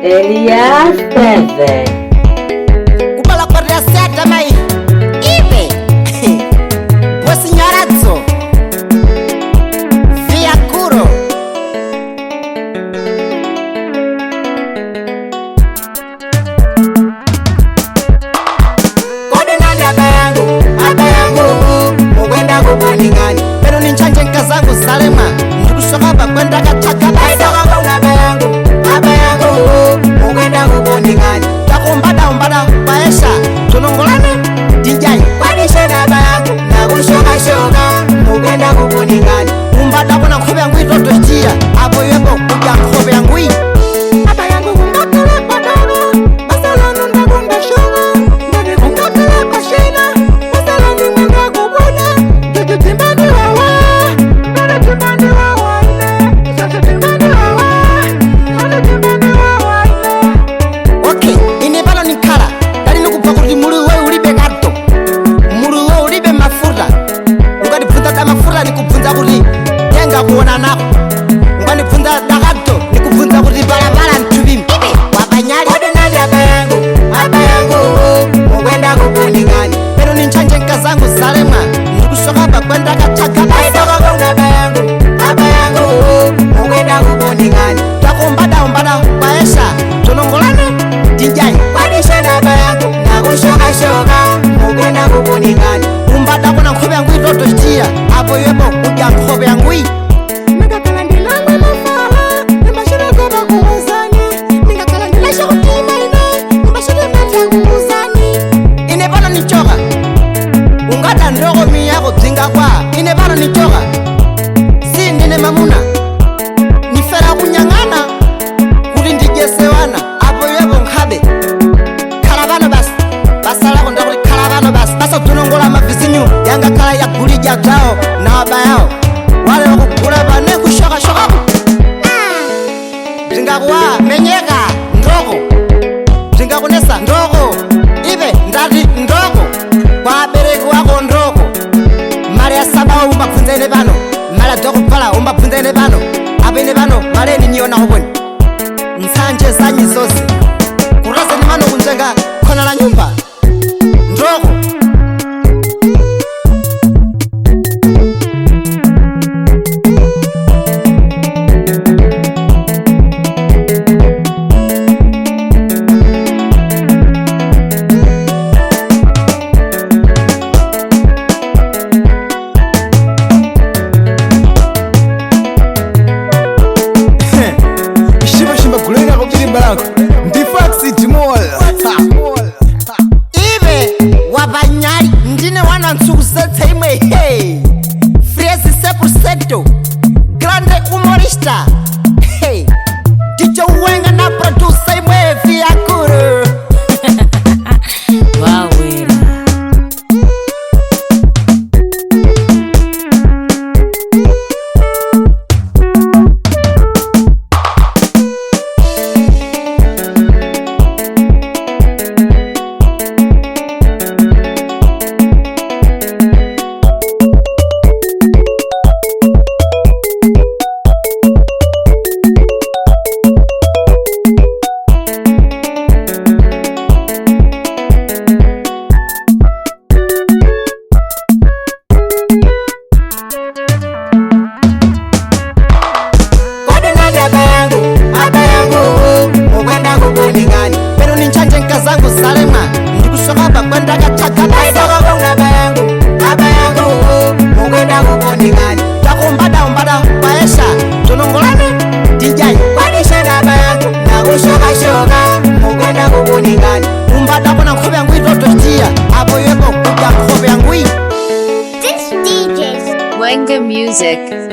Elias TV. Kupala kwa seta mai ibe Bosinyarazzo Via Kuro Kode nani abayangu Mugwenda kubaningani Pero ninchanje nkazangu salema Ndikusokaba kwenda kataka baida abayangu Mugwenda kubaningani Takumbada paesha tunongolane DJ Kwanishe abayangu Nakushoka Mugwenda kubaningani Umbada kuna khobe yangu itoto jia Abo yebo kuja khobe yangu Abayangu kungakala padaro Masalano ndakunda shoga Ndani kungakala pashina Masalani mwanga kubuna Ndaki timbani wawa Ndaki timbani wawa Sasa timbani wawa Ndaki timbani wawa Okay, inebalo nikala Dali nukupakuti muri we ulibe gato Muri we ulibe mafuta Ungani punta da mafuta nikupunza kuti Tenga kuona nako Ungani punta da gato nikupunza kuti balabala ntubimi Wabanyali Wade nani abayangu Mugwenda kubaningani Pero ninchanje nkazangu salema Ndikusokaba kwenda kataka abayangu Mugwenda kubaningani Takumbada paesha tunongolane DJ Kwanishe abayangu Nakushoka Mugwenda kubaningani Umbada kuna khobe yangu itoto jia Abo yebo kuja khobe yangu Ningakala ndilanga mafaha Nimashire goba kuhuzani Ningakala ndilasha kutima Nimashire mata kuhuzani Inebano nichoka Ungata ndogo miyako bzinga kwa Inebano nichoka Si ndine mamuna Nifera kunyangana Kuli ndijesewana Abo yebo nkhabe Karavano basi Basala kunda kuli karavano basi Basa tunongola mavizinyu Yanga kala ya kuli jatao Na waba yao Wale wakukula bane kushoka Bzinga kuwa menyeka Ndogo Bzinga kunesa ndogo Ibe ndati ndogo Kwa beregu wako ndogo Mare ya saba umbapunza ine bano Mare doko pala umbapunza ine bano Abo ine bano mare ni niona hubweni Nsanje zanyi zosi Kurasa ni mano kunjenga Kona la nyumba Ndogo Shimba kulena kukirimba lako Ndifaxi timol Ibe wabanyali ndine wana nsuku zethe imwe hey Frezi sepu seto Grande humorista Hey DJ Wenga na producer imwe Via Kuro Wawera. Kode nani abayangu Mugwenda kubaningani Pero ninchanje nkazangu salema Ndikusokaba kwenda kataka abayangu Mugwenda kubaningani Takumbada paesha tunongolane DJ Kwanishe abayangu Nakushoka Mugwenda kubaningani Umbada kuna khobe yangu itoto jia Abo yebo kuja khobe yangu This DJ's Wenga Music.